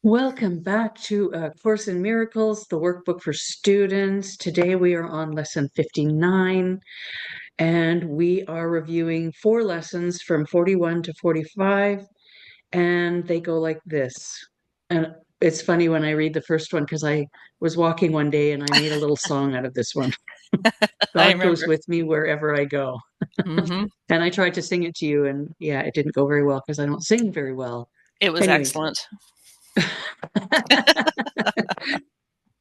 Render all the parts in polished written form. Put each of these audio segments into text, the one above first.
Welcome back to A Course in Miracles, the workbook for students. Today we are on lesson 59, and we are reviewing 4 lessons from 41 to 45, and they go like this. And it's funny when I read the first one because I was walking one day and I made a little song out of this one. I God goes remember. with me wherever I go. hmm And I tried to sing it to you, and yeah, it didn't go very well because I don't sing very well. It was Anyways. excellent.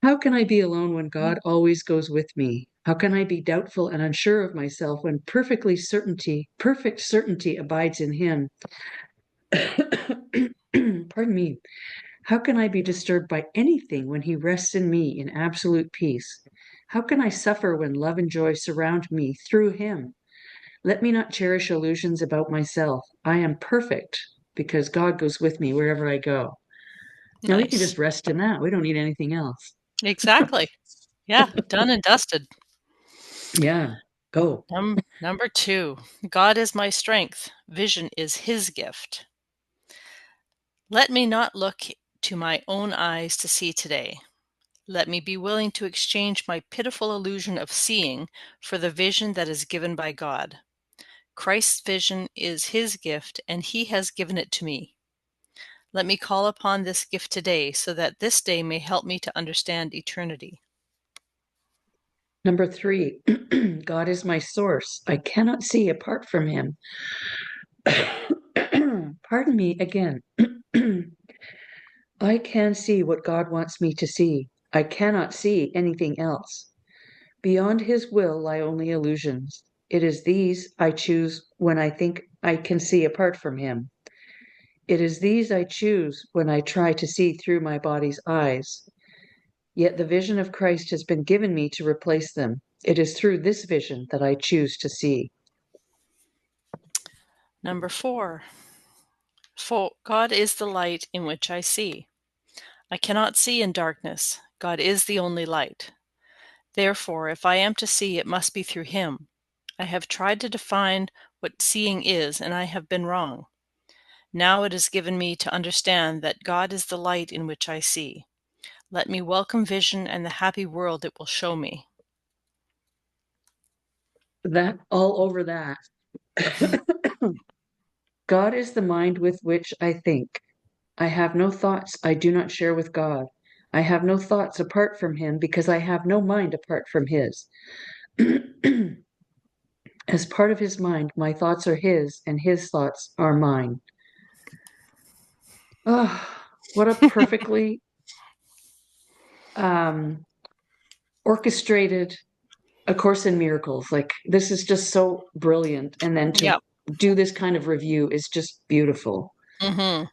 How can I be alone when God always goes with me? How can I be doubtful and unsure of myself when perfect certainty abides in him? Pardon me. How can I be disturbed by anything when he rests in me in absolute peace? How can I suffer when love and joy surround me through him? Let me not cherish illusions about myself. I am perfect because God goes with me wherever I go. Now we can Nice. just rest in that. We don't need anything else. Exactly. Yeah, done and dusted. Yeah, go. Number two, God is my strength. Vision is his gift. Let me not look to my own eyes to see today. Let me be willing to exchange my pitiful illusion of seeing for the vision that is given by God. Christ's vision is his gift, and he has given it to me. Let me call upon this gift today so that this day may help me to understand eternity. Number 3, God is my source. I cannot see apart from him. Pardon me again. I can see what God wants me to see. I cannot see anything else. Beyond his will lie only illusions. It is these I choose when I think I can see apart from him. It is these I choose when I try to see through my body's eyes. Yet the vision of Christ has been given me to replace them. It is through this vision that I choose to see. Number 4, for God is the light in which I see. I cannot see in darkness. God is the only light. Therefore, if I am to see, it must be through him. I have tried to define what seeing is, and I have been wrong. Now it is given me to understand that God is the light in which I see. Let me welcome vision and the happy world it will show me. That all over that. God is the mind with which I think. I have no thoughts I do not share with God. I have no thoughts apart from him because I have no mind apart from his. As part of his mind, my thoughts are his and his thoughts are mine. Oh, what a perfectly um, orchestrated A Course in Miracles. Like, this is just so brilliant. And then to Yeah. do this kind of review is just beautiful. hmm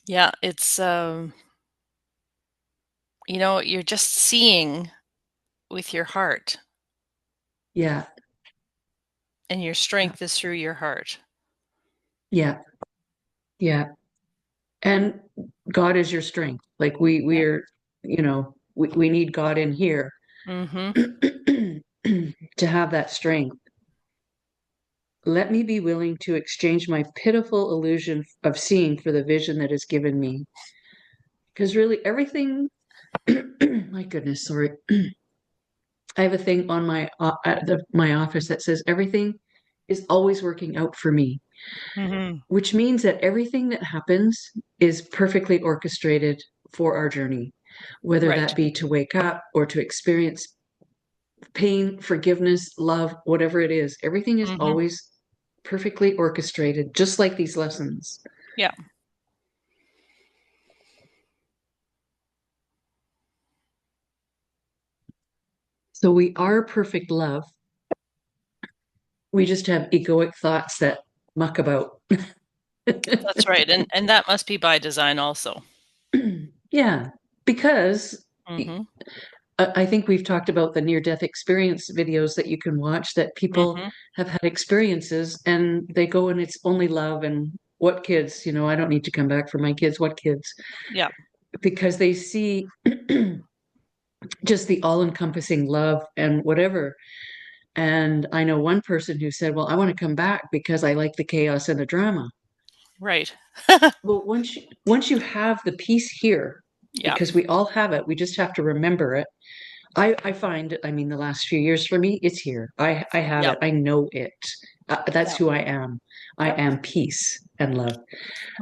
Yeah, it's you're just seeing with your heart, Yeah, and your strength is through your heart. yeah, yeah. And God is your strength. Like Yeah. we're, we need God in here hmm to have that strength. Let me be willing to exchange my pitiful illusion of seeing for the vision that is given me. Because really everything, my goodness, sorry. I have a thing on my office that says everything is always working out for me, hmm which means that everything that happens is perfectly orchestrated for our journey, whether Right. that be to wake up or to experience pain, forgiveness, love, whatever it is. Everything is hmm always perfectly orchestrated, just like these lessons. Yeah. So we are perfect love. We just have egoic thoughts that muck about. That's right. And that must be by design also. Yeah, because hmm I think we've talked about the near death experience videos that you can watch that people hmm have had experiences and they go and it's only love and what kids, I don't need to come back for my kids, what kids? Yeah. Because they see just the all encompassing love and whatever. And I know one person who said, well, I want to come back because I like the chaos and the drama. Right. Well, once you have the peace here, Yeah. because we all have it, we just have to remember it. I find, I mean, the last few years for me, it's here. I have Yep. it. I know it. That's Yep. who I am. I Yep. am peace and love.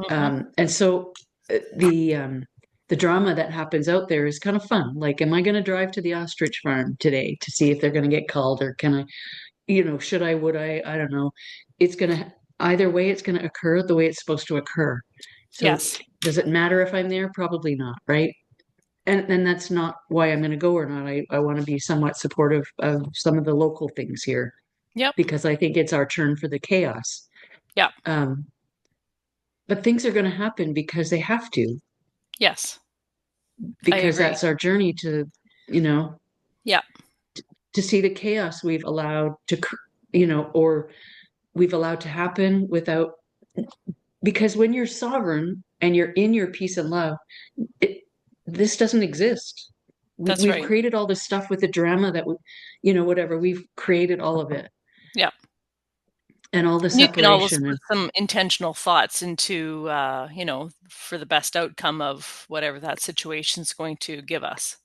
Hmm. And so the drama that happens out there is kind of fun. Like, am I going to drive to the ostrich farm today to see if they're going to get called, or can I, should I, would I don't know. It's going to, either way, it's going to occur the way it's supposed to occur. So Yes. does it matter if I'm there? Probably not, right? And that's not why I'm going to go or not. I want to be somewhat supportive of some of the local things here Yep. because I think it's our turn for the chaos. Yep. Um, but things are going to happen because they have to, Yes. I because agree. that's our journey to, you know, Yep. to see the chaos we've allowed to, or we've allowed to happen without, because when you're sovereign and you're in your peace and love, it, this doesn't exist. That's We've right. created all this stuff with the drama that we, whatever, we've created all of it Yep. and all the And you can always separation put and some intentional thoughts into, for the best outcome of whatever that situation's going to give us,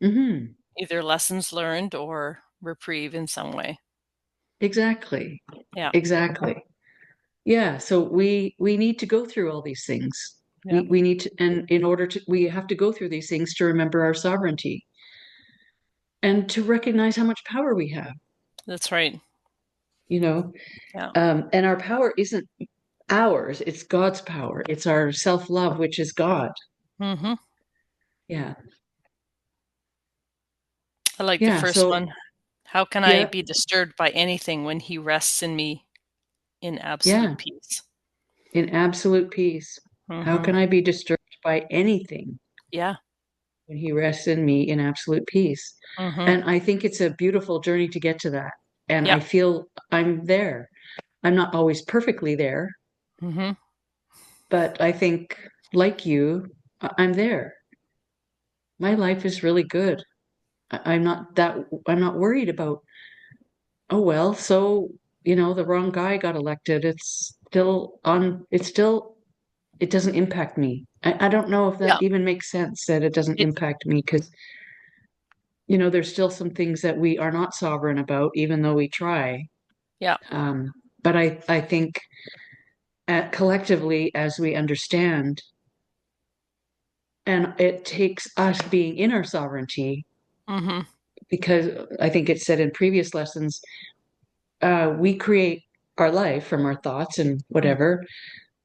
mhm, either lessons learned or reprieve in some way. exactly, Yeah. exactly. Yeah, so we need to go through all these things. Yeah. We need to, and in order to, we have to go through these things to remember our sovereignty and to recognize how much power we have, That's right. you know. Yeah. And our power isn't ours, it's God's power. It's our self-love, which is God. Hmm. Yeah. I like the Yeah. first So, one. How can I yeah, be disturbed by anything when he rests in me in absolute yeah, peace? in absolute peace. How Hmm. can I be disturbed by anything Yeah. when he rests in me in absolute peace? Hmm. And I think it's a beautiful journey to get to that. And I Yep. feel I'm there. I'm not always perfectly there, Hmm. but I think, like you, I'm there. My life is really good. I'm not worried about, oh, well, so, the wrong guy got elected. It doesn't impact me. I don't know if that Yeah. even makes sense that it doesn't It, impact me because, there's still some things that we are not sovereign about, even though we try. yeah. But I think collectively, as we understand, and it takes us being in our sovereignty, Hmm. because I think it's said in previous lessons, we create our life from our thoughts and whatever,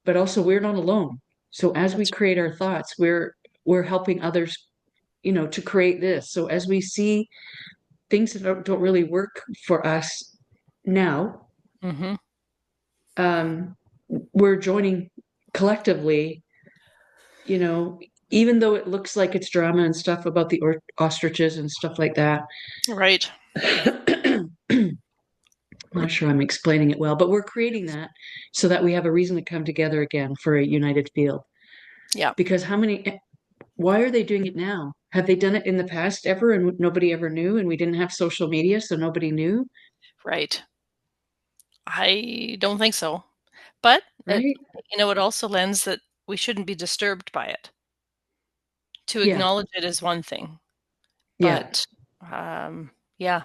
but also we're not alone. So as we That's create our thoughts, we're helping others, to create this. So as we see things that don't really work for us now, hmm um, we're joining collectively, you know, even though it looks like it's drama and stuff about the ostriches and stuff like that. right. I'm not sure I'm explaining it well, but we're creating that so that we have a reason to come together again for a united field. Yeah. Because why are they doing it now? Have they done it in the past ever and nobody ever knew and we didn't have social media, so nobody knew, Right. I don't think so. But right? it also lends that we shouldn't be disturbed by it. To Yeah, acknowledge it is one thing, yeah. but yeah,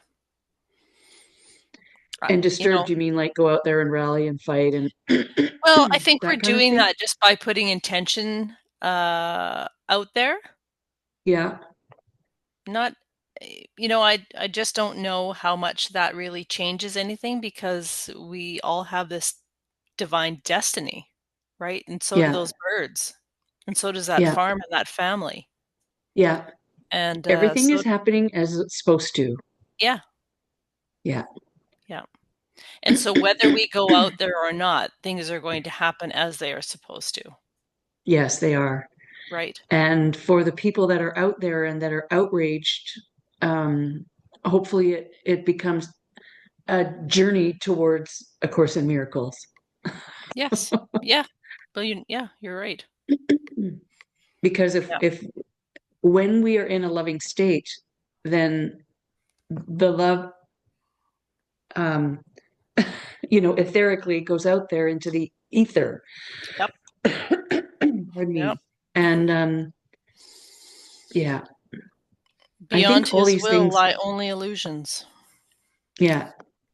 And you know, disturbed, you mean like go out there and rally and fight and well, I think we're that kind of doing thing? that just by putting intention out there. Yeah, Not, I just don't know how much that really changes anything because we all have this divine destiny, right? And so do yeah, those birds, and so does that yeah, farm and that family, yeah. and Everything so is happening as it's supposed to. yeah, Yeah. yeah. And so whether we go out there or not, things are going to happen as they are supposed to, Yes, they are. right? And for the people that are out there and that are outraged, um, hopefully it becomes a journey towards A Course in Miracles. Yes. Yeah. Yeah, you're right. Because Yeah. if when we are in a loving state, then the love, um, etherically goes out there into the ether. Yep. Pardon Yep. me. And yeah, I Beyond think all his these will things, lie only illusions. yeah,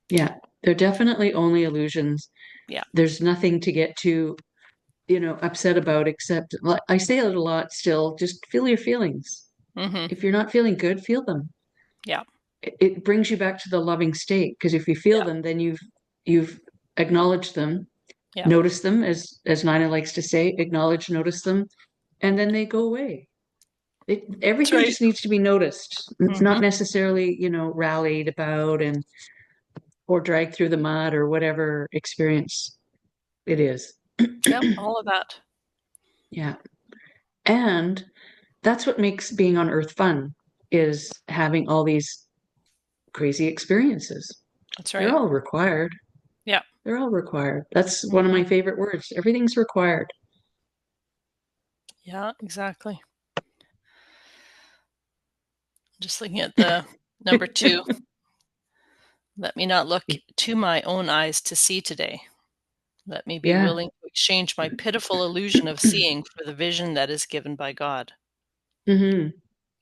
yeah, they're definitely only illusions. Yeah. There's nothing to get too, upset about, except like I say it a lot still, just feel your feelings. Mm-hmm. If you're not feeling good, feel them. Yeah. It brings you back to the loving state, because if you feel Yeah. them, then you've acknowledged them, Yeah. notice them, as Nina likes to say, acknowledge, notice them, and then they go away. That's Everything right. just needs to be noticed, not Mm-hmm. necessarily, rallied about and or dragged through the mud or whatever experience it is. Yep. All of that. Yeah. And that's what makes being on Earth fun, is having all these crazy experiences. That's They're right. all required. Yeah. They're all required. That's one of Mm-hmm. my favorite words. Everything's required. Yeah, exactly. Just looking at the number 2. Let me not look to my own eyes to see today. Let me be Yeah. willing to exchange my pitiful illusion of seeing for the vision that is given by God. Hmm.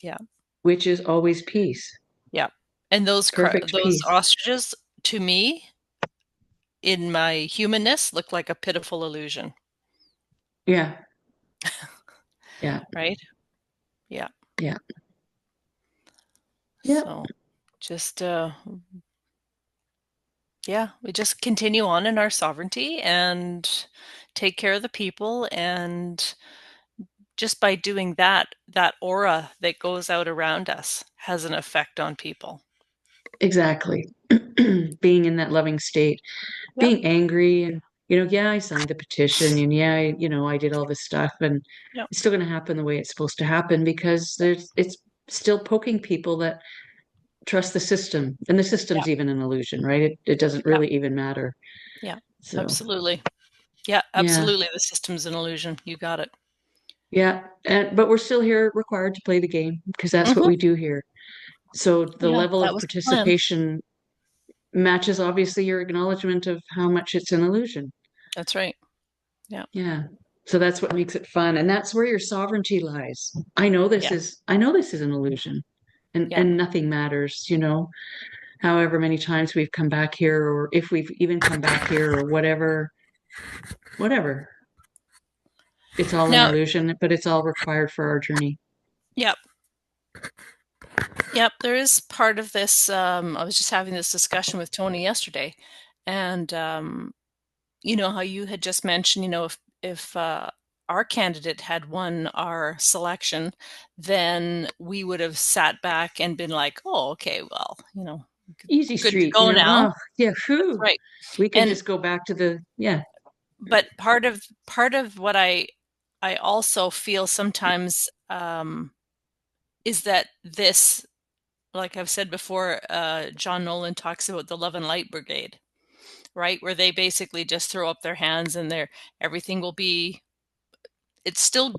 Yeah. Which is always peace, Yeah. And perfect those peace. ostriches, to me, in my humanness, look like a pitiful illusion, Yeah. Yeah. right? Yeah. Yeah. Yeah. So just yeah, we just continue on in our sovereignty and take care of the people, and just by doing that, that aura that goes out around us has an effect on people. Exactly. Being in that loving state, Yep. being angry and, yeah, I signed the petition and yeah, I did all this stuff, and Yep. it's still going to happen the way it's supposed to happen, because it's still poking people that trust the system, and the Yep. system's even an illusion, right? It doesn't Yep. really even matter. Yeah. So, Absolutely. Yeah, yeah. absolutely. The system's an illusion. You got it. Yeah. But we're still here required to play the game, because that's what Hmm. we do here. So the Yeah, level that of was the plan. participation matches obviously your acknowledgement of how much it's an illusion. That's right. Yeah. Yeah. So that's what makes it fun. And that's where your sovereignty lies. Yeah. I know this is an illusion, and Yeah. nothing matters, however many times we've come back here, or if we've even come back here, or whatever. It's all an Now, illusion, but it's all required for our journey. yep. Yep. There is part of this. I was just having this discussion with Tony yesterday, and you know how you had just mentioned, if our candidate had won our selection, then we would have sat back and been like, "Oh, okay, well, Easy good to street, go now." oh yeah, That's whew. right. We can And just go back to the, yeah. but part of what I also feel sometimes is that this, like I've said before, John Nolan talks about the Love and Light Brigade, right? Where they basically just throw up their hands and everything will be. It's still,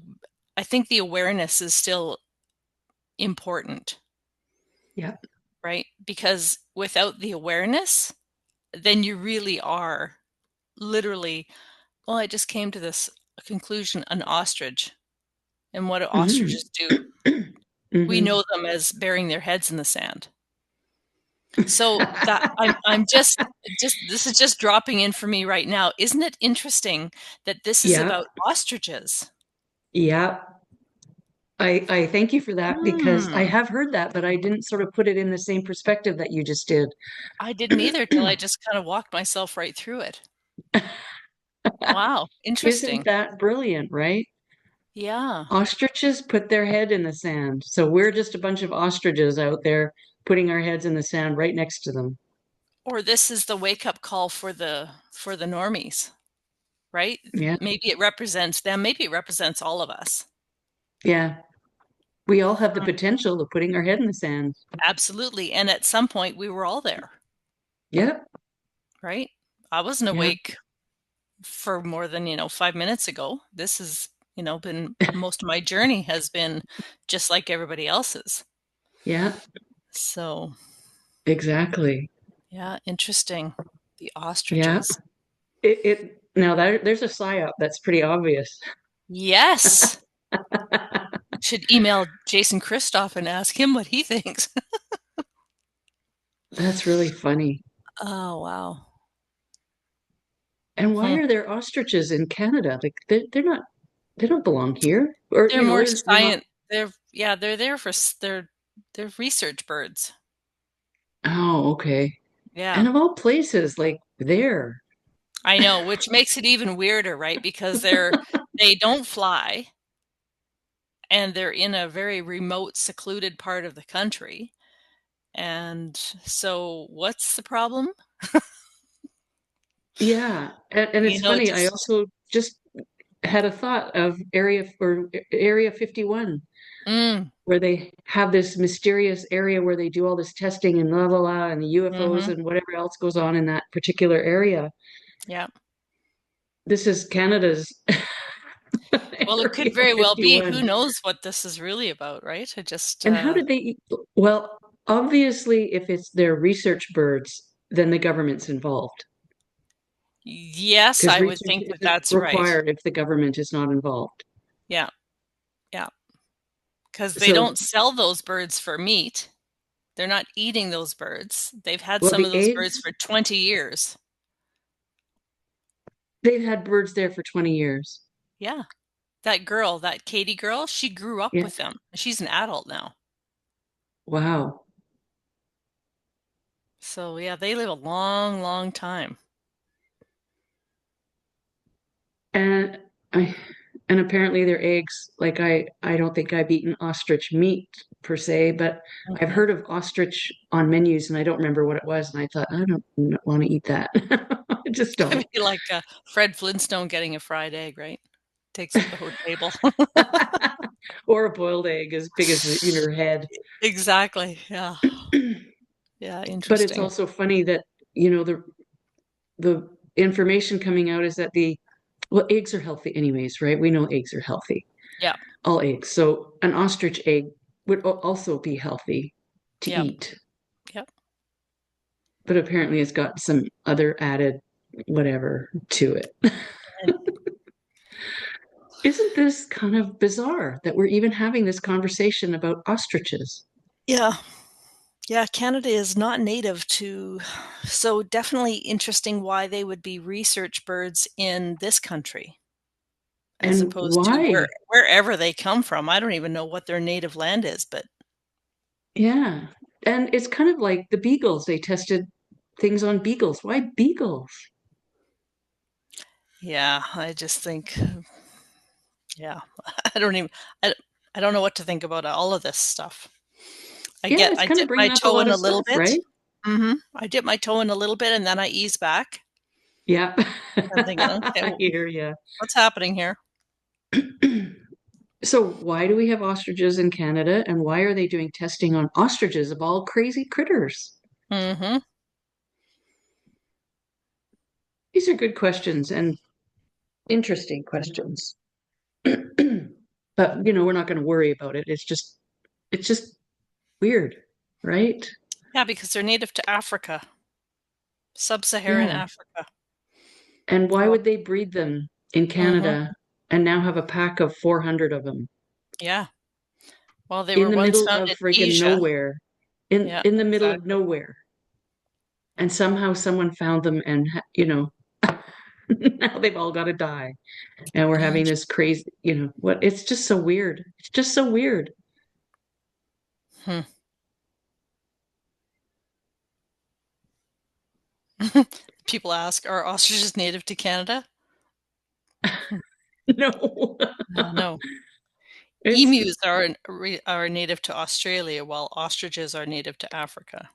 I think the awareness is still important, Yeah. right? Because without the awareness, then you really are literally, well, I just came to this conclusion, an ostrich. And what do Hmm. ostriches do? We Hmm. know them as burying their heads in the sand. So that I'm just this is just dropping in for me right now. Isn't it interesting that this is Yeah. about ostriches? Yeah. I thank you for that, because I Hmm. have heard that, but I didn't sort of put it in the same perspective that you just did. I didn't either till I just kind of walked myself right through it. Wow, Isn't interesting. that brilliant, right? Yeah. Ostriches put their head in the sand. So we're just a bunch of ostriches out there putting our heads in the sand right next to them. Or this is the wake up call for the normies, right? Yeah. Maybe it represents them, maybe it represents all of us. Yeah. We all have the potential of putting our head in the sand. Absolutely. And at some point we were all there, Yeah. right? I wasn't Yeah. awake for more than, 5 minutes ago. This has, been most of my journey has been just like everybody else's. Yeah. So, Exactly. yeah, interesting. The Yeah. ostriches. It Now there's a psyop that's pretty obvious. Yes. Should email Jason Christoff and ask him what he thinks. That's really funny. Oh, wow. And why Hmm. are there ostriches in Canada? Like they're not, they don't belong here. Or, They're more they're not. science. They're there for they're research birds. Oh, okay. Yeah. And of all places, like there. I know, which makes it even weirder, right? Because they don't fly and they're in a very remote, secluded part of the country. And so what's the problem? Yeah. And You it's know, it funny. I just also just had a thought of Area 51, mm, where they have this mysterious area where they do all this testing and la la la and the UFOs hmm and whatever else goes on in that particular area. yeah. This is Canada's Well, it could Area very well be. Who 51. knows what this is really about, right? I just And how did they, well, obviously, if it's their research birds, then the government's involved yes, because I would research think that isn't that's right. required if the government is not involved. Yeah, yeah. Because they So, don't sell those birds for meat. They're not eating those birds. They've had well, some the of those birds eggs, for 20 years. they've had birds there for 20 years. Yeah. That girl, that Katie girl, she grew up Yeah. with them. She's an adult now. Wow. So yeah, they live a long, long time. And I, and apparently their eggs, like I don't think I've eaten ostrich meat per se, but I've Mhm. heard of ostrich on menus and I don't remember what it was. And I thought, I don't want to eat that. I just It'd don't. be like Fred Flintstone getting a fried egg, right? Takes up the whole table. Or a boiled egg as big as your head. Exactly. Yeah. Yeah, But it's interesting. also funny that, the information coming out is that well, eggs are healthy anyways, right? We know eggs are healthy, Yeah. all eggs. So an ostrich egg would also be healthy to Yeah. eat, Yeah. but apparently it's got some other added whatever to it. And Isn't this kind of bizarre that we're even having this conversation about ostriches? yeah. Yeah, Canada is not native to, so definitely interesting why they would be research birds in this country as And opposed to why? wherever they come from. I don't even know what their native land is, but Yeah. And it's kind of like the beagles. They tested things on beagles. Why beagles? yeah, I just think, yeah, I don't even, I, I don't know what to think about all of this stuff. Yeah, it's I kind of dip my bringing up a toe lot in of a little stuff, bit. right? I dip my toe in a little bit and then I ease back. Yeah. I'm thinking, okay, I hear you. what's happening here? So, why do we have ostriches in Canada and why are they doing testing on ostriches of all crazy critters? Hmm These are good questions and interesting questions. But, we're not going to worry about it. It's just weird, right? Yeah, because they're native to Africa, sub-Saharan Yeah. Africa. And why Well, would they breed them in hmm Canada and now have a pack of 400 of them yeah. Well, they in were the once middle found of in friggin' Asia. nowhere? In Yeah, in the middle of exactly. nowhere. And somehow someone found them and now they've all got to die. And we're having this crazy, what it's just so weird. It's just so weird. Hmm. People ask, are ostriches native to Canada? Hmm. No. No. It's Emus are native to Australia, while ostriches are native to Africa.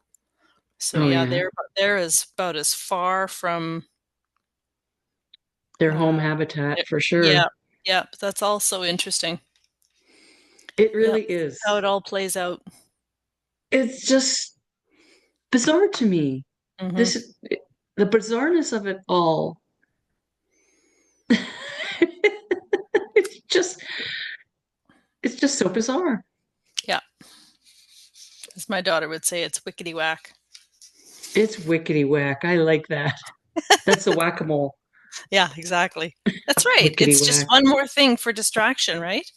So oh yeah, yeah, they're as about as far from their home uh habitat for yeah, sure. yeah, that's also interesting. It Yeah, really how is. it all plays out. It's just bizarre to me. Hmm This the bizarreness of it all. It's just it's just so bizarre. Yeah, as my daughter would say, it's wickety whack. It's wickety whack. I like that. That's the whack-a-mole. Yeah, exactly. That's right. Whickety It's just whack. one more thing for distraction, right?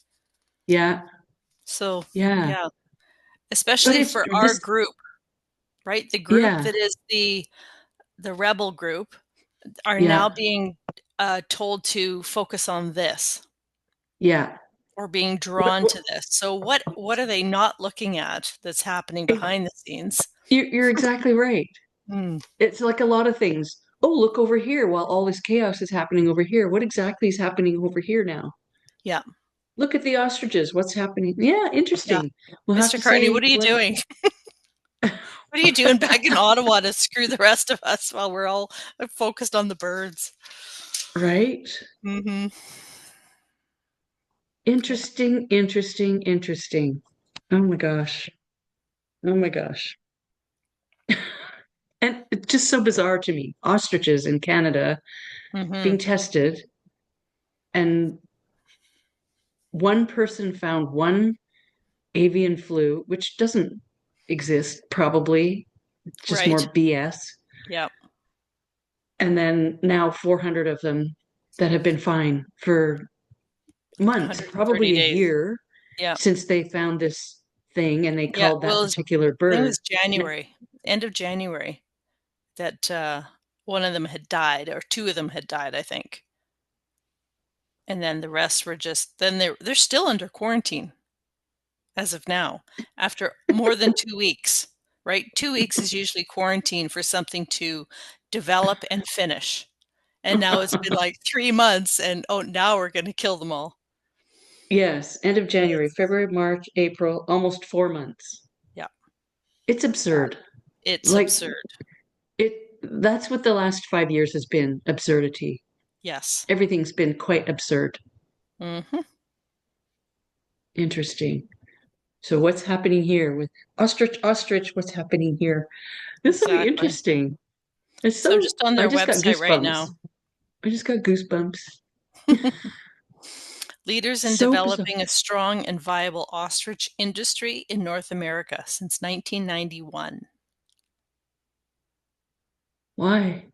Yeah, So, yeah. yeah, But especially it's for our this, group, right? The group yeah, that is the rebel group are now yeah, being told to focus on this yeah. or being What, drawn what, to this. So what are they not looking at that's happening behind the scenes? you're exactly right. Mm, It's like a lot of things. Oh, look over here while all this chaos is happening over here. What exactly is happening over here now? yeah, Look at the ostriches. What's happening? Yeah, yeah. interesting. We'll have Mr. to Carney, what say, are you let's, doing? What are you doing back in Ottawa to screw the rest of us while we're all focused on the birds? right? Mm-hmm. Yeah. Interesting, interesting, interesting. Oh my gosh. Oh my gosh. And it's just so bizarre to me. Ostriches in Canada Mm-hmm. being tested, and one person found one avian flu, which doesn't exist, probably, just Right. more BS. Yeah. And then now 400 of them that have been fine for months, 130 probably a days. year Yeah. since they found this thing and they Yeah. called that Well, particular I think it bird. was January, end of January, that one of them had died, or two of them had died, I think. And then the rest were just then they're still under quarantine as of now, after more than 2 weeks, right? 2 weeks is usually quarantine for something to develop and finish. And now it's been like 3 months, and oh, now we're going to kill them all. Yes, end of January, It's, February, March, April, almost 4 months. yeah, It's yeah, absurd. it's Like absurd. it, that's what the last 5 years has been, absurdity. Yes. Everything's been quite absurd. Hmm. Interesting. So what's happening here with ostrich, what's happening here? This is so Exactly. interesting. It's So I'm so, just on I their just got website right goosebumps. now. I just got goosebumps. Leaders in So bizarre. developing a strong and viable ostrich industry in North America since 1991. Why?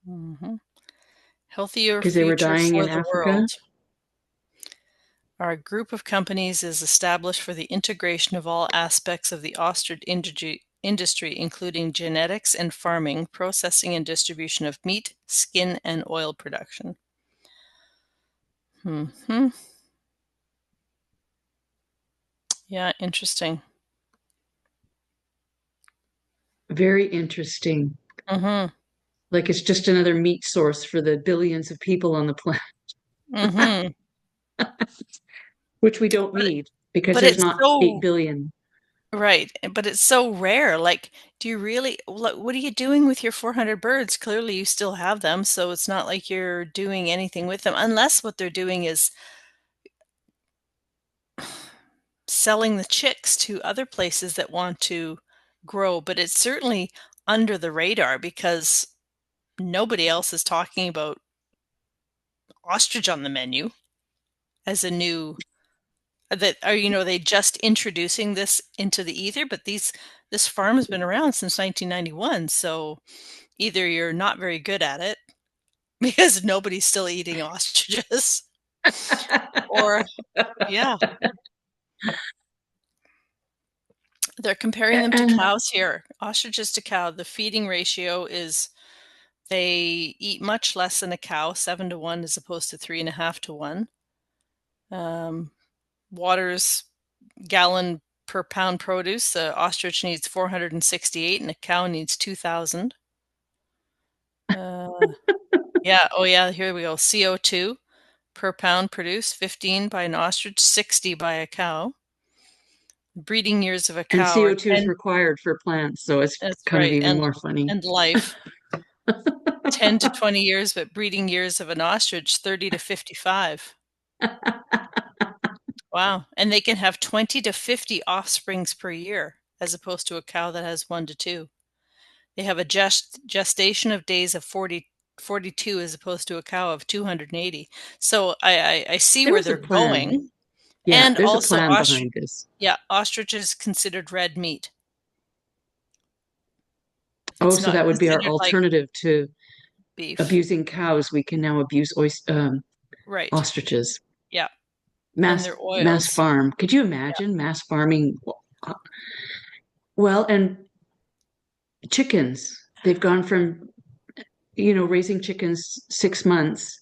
Hmm. Healthier Because they were future dying for in the Africa? world. Our group of companies is established for the integration of all aspects of the ostrich industry, including genetics and farming, processing and distribution of meat, skin, and oil production. Hmm. Yeah, interesting. Very interesting. Hmm. Like it's just another meat source for the billions of people on the planet, Hmm. which we don't But need because but there's it's not 8 so billion. right, but it's so rare. Like, do you really, what are you doing with your 400 birds? Clearly, you still have them, so it's not like you're doing anything with them, unless what they're doing is selling the chicks to other places that want to grow. But it's certainly under the radar because nobody else is talking about ostrich on the menu as a new that are they just introducing this into the ether, but this farm has been around since 1991, so either you're not very good at it because nobody's still eating ostriches, or yeah, they're comparing them to cows here. Ostriches to cow, the feeding ratio is they eat much less than a cow, 7 to 1 as opposed to 3.5 to 1. Um, Water's gallon per pound produce, the ostrich needs 468 and a cow needs 2,000. Uh, yeah, oh yeah, here we go. CO2 per pound produced, 15 by an ostrich, 60 by a cow. Breeding years of a And cow are CO2 is 10, required for plants, so it's that's kind of right, even more funny. and life. 10 to 20 years, but breeding years of an ostrich, 30 to 55. Wow. And they can have 20 to 50 offsprings per year, as opposed to a cow that has 1 to 2. They have a gestation of days of 42 as opposed to a cow of 280. So I see There where was a they're plan. going. Yeah, And there's a also plan behind this. yeah, ostrich is considered red meat. Oh, It's so not that would be our considered like alternative to beef. abusing cows, we can now abuse Right. ostriches. Yeah. And Mass their mass oils. farm. Could you Yeah. imagine mass farming? Well, and chickens. They've gone from raising chickens 6 months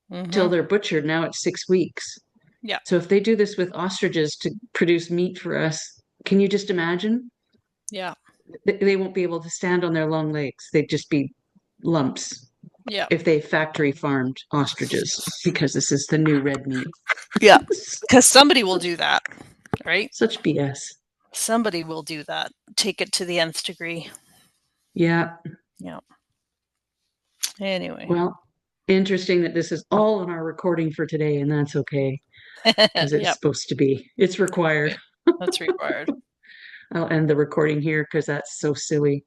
till Mm-hmm. they're butchered. Now it's 6 weeks. Yeah. So if they do this with ostriches to produce meat for us, can you just imagine? Yeah. They won't be able to stand on their long legs. They'd just be lumps Yeah. if they factory farmed ostriches because this is the new red meat. Yeah. Because somebody will do that, right? Such BS. Somebody will do that. Take it to the nth degree. Yeah. Yeah. Anyway. Well, interesting that this is all on our recording for today, and that's okay because it's Yep. supposed to be. It's required. That's required. I'll end the recording here because that's so silly.